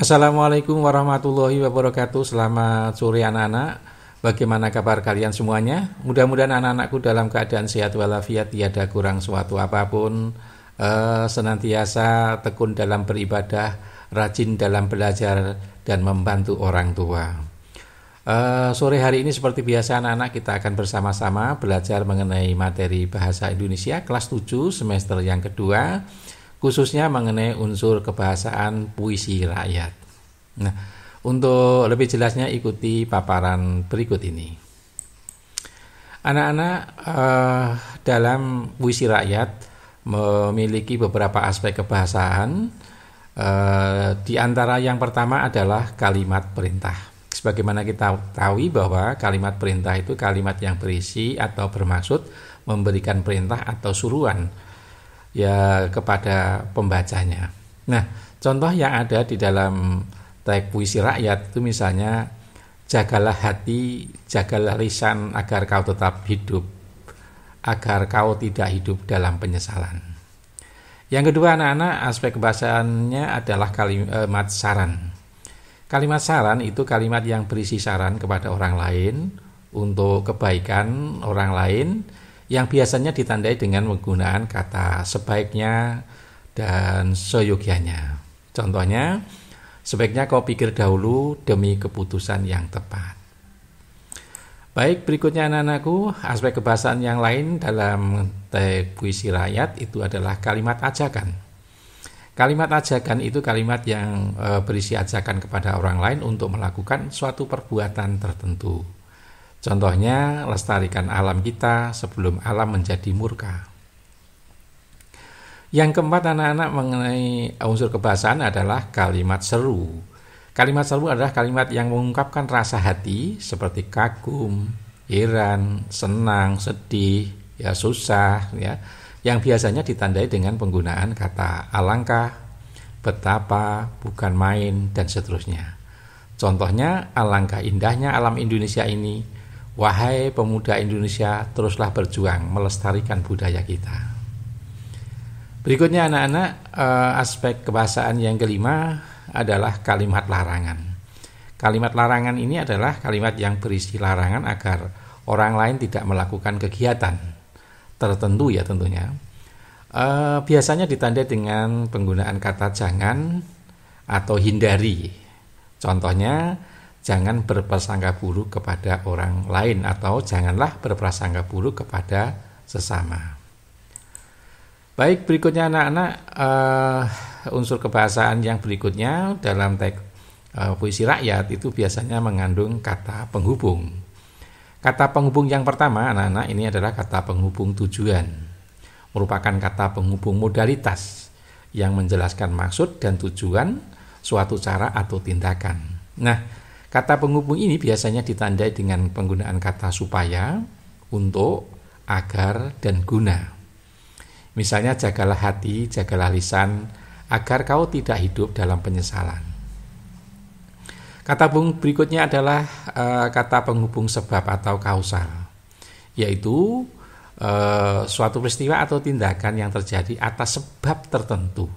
Assalamualaikum warahmatullahi wabarakatuh. Selamat sore anak-anak. Bagaimana kabar kalian semuanya? Mudah-mudahan anak-anakku dalam keadaan sehat walafiat, tiada kurang suatu apapun, senantiasa tekun dalam beribadah, rajin dalam belajar, dan membantu orang tua. Sore hari ini seperti biasa anak-anak kita akan bersama-sama belajar mengenai materi Bahasa Indonesia kelas 7 semester yang kedua, khususnya mengenai unsur kebahasaan puisi rakyat. Nah, untuk lebih jelasnya ikuti paparan berikut ini. Anak-anak, dalam puisi rakyat memiliki beberapa aspek kebahasaan. Di antara yang pertama adalah kalimat perintah. Sebagaimana kita tahu bahwa kalimat perintah itu kalimat yang berisi atau bermaksud memberikan perintah atau suruhan ya kepada pembacanya. Nah, contoh yang ada di dalam teks puisi rakyat itu misalnya, jagalah hati, jagalah lisan agar kau tetap hidup, agar kau tidak hidup dalam penyesalan. Yang kedua anak-anak, aspek kebahasaannya adalah kalimat saran. Kalimat saran itu kalimat yang berisi saran kepada orang lain untuk kebaikan orang lain, yang biasanya ditandai dengan menggunakan kata sebaiknya dan seyogyanya. Contohnya, sebaiknya kau pikir dahulu demi keputusan yang tepat. Baik, berikutnya anak-anakku, aspek kebahasaan yang lain dalam teks puisi rakyat itu adalah kalimat ajakan. Kalimat ajakan itu kalimat yang berisi ajakan kepada orang lain untuk melakukan suatu perbuatan tertentu. Contohnya, lestarikan alam kita sebelum alam menjadi murka. Yang keempat anak-anak mengenai unsur kebahasaan adalah kalimat seru. Kalimat seru adalah kalimat yang mengungkapkan rasa hati seperti kagum, heran, senang, sedih, ya susah, ya, yang biasanya ditandai dengan penggunaan kata alangkah, betapa, bukan main, dan seterusnya. Contohnya, alangkah indahnya alam Indonesia ini. Wahai pemuda Indonesia, teruslah berjuang melestarikan budaya kita. Berikutnya anak-anak, aspek kebahasaan yang kelima adalah kalimat larangan. Kalimat larangan ini adalah kalimat yang berisi larangan agar orang lain tidak melakukan kegiatan tertentu ya tentunya. Biasanya ditandai dengan penggunaan kata jangan atau hindari. Contohnya, jangan berprasangka buruk kepada orang lain atau janganlah berprasangka buruk kepada sesama. Baik, berikutnya anak-anak, unsur kebahasaan yang berikutnya dalam teks puisi rakyat itu biasanya mengandung kata penghubung. Kata penghubung yang pertama anak-anak ini adalah kata penghubung tujuan, merupakan kata penghubung modalitas yang menjelaskan maksud dan tujuan suatu cara atau tindakan. Nah, kata penghubung ini biasanya ditandai dengan penggunaan kata supaya, untuk, agar, dan guna. Misalnya, jagalah hati, jagalah lisan, agar kau tidak hidup dalam penyesalan. Kata berikutnya adalah kata penghubung sebab atau kausal, yaitu suatu peristiwa atau tindakan yang terjadi atas sebab tertentu.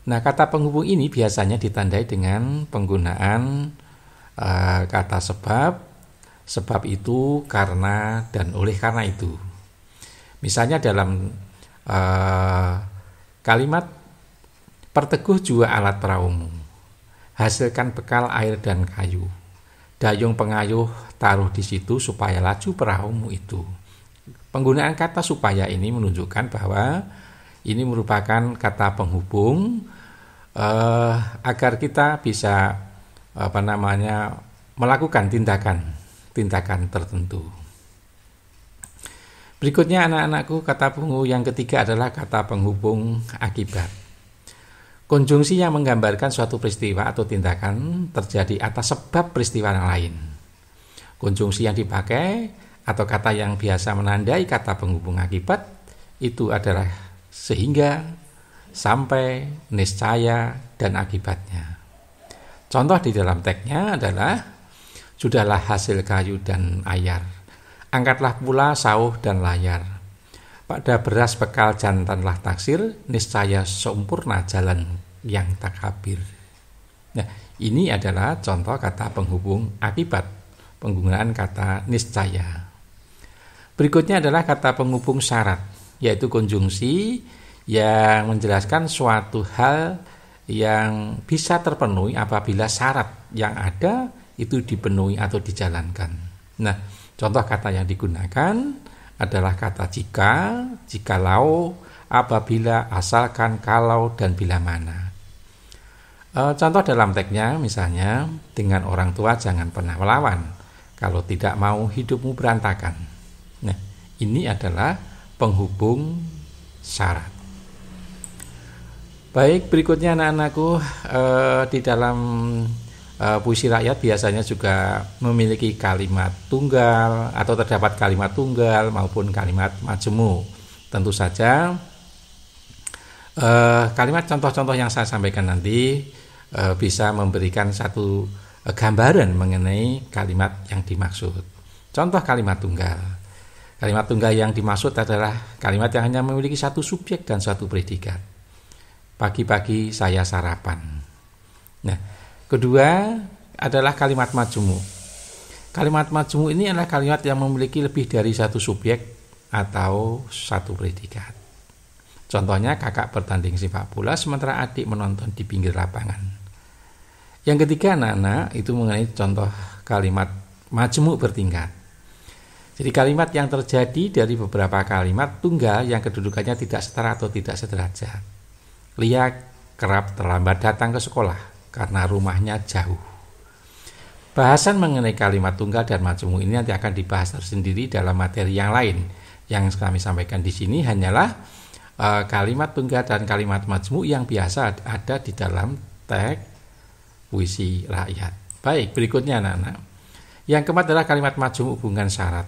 Nah, kata penghubung ini biasanya ditandai dengan penggunaan kata sebab itu, karena, dan oleh karena itu. Misalnya dalam kalimat perteguh jua alat perahumu, hasilkan bekal air dan kayu, dayung pengayuh taruh di situ supaya laju perahumu itu. Penggunaan kata supaya ini menunjukkan bahwa ini merupakan kata penghubung agar kita bisa melakukan tindakan tertentu. Berikutnya anak-anakku, kata penghubung yang ketiga adalah kata penghubung akibat. Konjungsi yang menggambarkan suatu peristiwa atau tindakan terjadi atas sebab peristiwa yang lain. Konjungsi yang dipakai atau kata yang biasa menandai kata penghubung akibat itu adalah sehingga, sampai, niscaya, dan akibatnya. Contoh di dalam teksnya adalah, sudahlah hasil kayu dan ayar, angkatlah pula sauh dan layar. Pada beras bekal jantanlah taksir, niscaya sempurna jalan yang takabir. Nah, ini adalah contoh kata penghubung akibat, penggunaan kata niscaya. Berikutnya adalah kata penghubung syarat, yaitu konjungsi yang menjelaskan suatu hal yang bisa terpenuhi apabila syarat yang ada itu dipenuhi atau dijalankan. Nah, contoh kata yang digunakan adalah kata jika, jikalau, apabila, asalkan, kalau, dan bila mana. Contoh dalam teksnya misalnya, dengan orang tua jangan pernah melawan, kalau tidak mau hidupmu berantakan. Nah, ini adalah penghubung syarat. Baik, berikutnya anak-anakku, di dalam puisi rakyat biasanya juga memiliki kalimat tunggal atau terdapat kalimat tunggal maupun kalimat majemuk. Tentu saja kalimat contoh-contoh yang saya sampaikan nanti bisa memberikan satu gambaran mengenai kalimat yang dimaksud. Contoh kalimat tunggal. Kalimat tunggal yang dimaksud adalah kalimat yang hanya memiliki satu subjek dan satu predikat. Pagi-pagi saya sarapan. Nah, kedua adalah kalimat majemuk. Kalimat majemuk ini adalah kalimat yang memiliki lebih dari satu subjek atau satu predikat. Contohnya kakak bertanding sepak bola sementara adik menonton di pinggir lapangan. Yang ketiga anak-anak itu mengenai contoh kalimat majemuk bertingkat. Jadi kalimat yang terjadi dari beberapa kalimat tunggal yang kedudukannya tidak setara atau tidak sederajat. Lia kerap terlambat datang ke sekolah karena rumahnya jauh. Bahasan mengenai kalimat tunggal dan majemuk ini nanti akan dibahas tersendiri dalam materi yang lain. Yang kami sampaikan di sini hanyalah kalimat tunggal dan kalimat majemuk yang biasa ada di dalam teks puisi rakyat. Baik, berikutnya anak-anak. Yang keempat adalah kalimat majemuk hubungan syarat.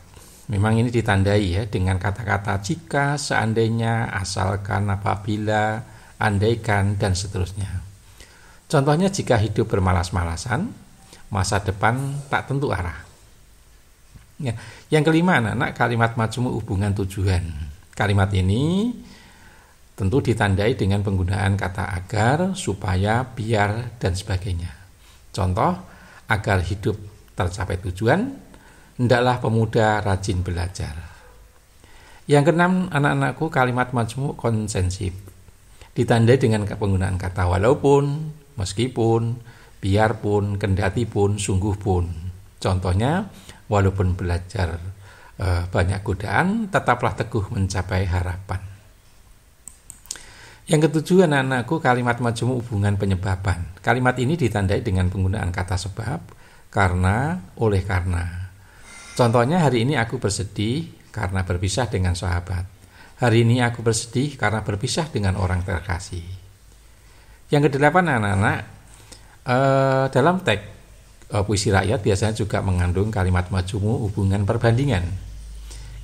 Memang ini ditandai ya dengan kata-kata jika, seandainya, asalkan, apabila, andaikan, dan seterusnya. Contohnya jika hidup bermalas-malasan, masa depan tak tentu arah. Ya. Yang kelima anak-anak, kalimat majemuk hubungan tujuan. Kalimat ini tentu ditandai dengan penggunaan kata agar, supaya, biar, dan sebagainya. Contoh, agar hidup tercapai tujuan, hendaklah pemuda rajin belajar. Yang keenam, anak-anakku, kalimat majemuk konsensif. Ditandai dengan penggunaan kata walaupun, meskipun, biarpun, kendatipun, sungguh pun. Contohnya, walaupun belajar banyak godaan, tetaplah teguh mencapai harapan. Yang ketujuh anak-anakku, kalimat majemuk hubungan penyebaban. Kalimat ini ditandai dengan penggunaan kata sebab, karena, oleh karena. Contohnya hari ini aku bersedih karena berpisah dengan sahabat. Hari ini aku bersedih karena berpisah dengan orang terkasih. Yang kedelapan anak-anak, dalam teks puisi rakyat biasanya juga mengandung kalimat majemuk hubungan perbandingan.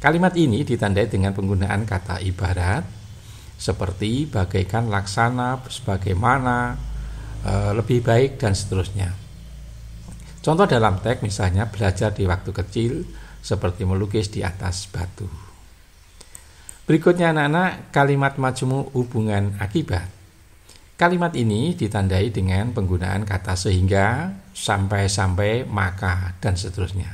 Kalimat ini ditandai dengan penggunaan kata ibarat, seperti bagaikan laksana, sebagaimana, lebih baik, dan seterusnya. Contoh dalam teks misalnya belajar di waktu kecil seperti melukis di atas batu. Berikutnya anak-anak, kalimat majemuk hubungan akibat. Kalimat ini ditandai dengan penggunaan kata sehingga, sampai-sampai, maka, dan seterusnya.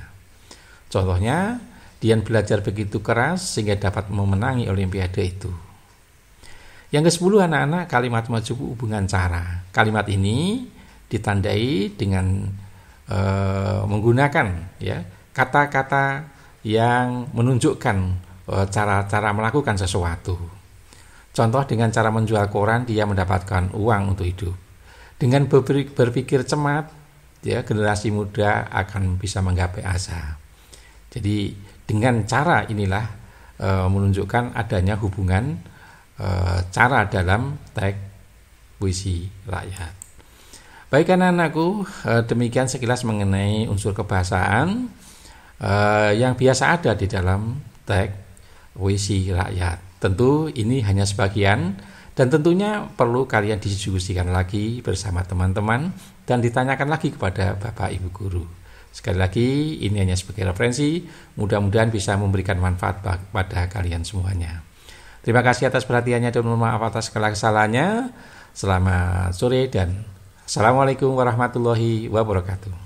Contohnya, Dian belajar begitu keras sehingga dapat memenangi olimpiade itu. Yang ke-10 anak-anak, kalimat majemuk hubungan cara. Kalimat ini ditandai dengan menggunakan ya kata-kata yang menunjukkan cara-cara melakukan sesuatu. Contoh dengan cara menjual koran dia mendapatkan uang untuk hidup. Dengan berpikir cermat, ya generasi muda akan bisa menggapai asa. Jadi dengan cara inilah menunjukkan adanya hubungan cara dalam teks puisi rakyat. Baik anak-anakku, demikian sekilas mengenai unsur kebahasaan yang biasa ada di dalam teks puisi rakyat. Tentu ini hanya sebagian dan tentunya perlu kalian didiskusikan lagi bersama teman-teman dan ditanyakan lagi kepada Bapak Ibu Guru. Sekali lagi ini hanya sebagai referensi, mudah-mudahan bisa memberikan manfaat pada kalian semuanya. Terima kasih atas perhatiannya dan mohon maaf atas segala kesalahannya. Selamat sore dan Assalamualaikum warahmatullahi wabarakatuh.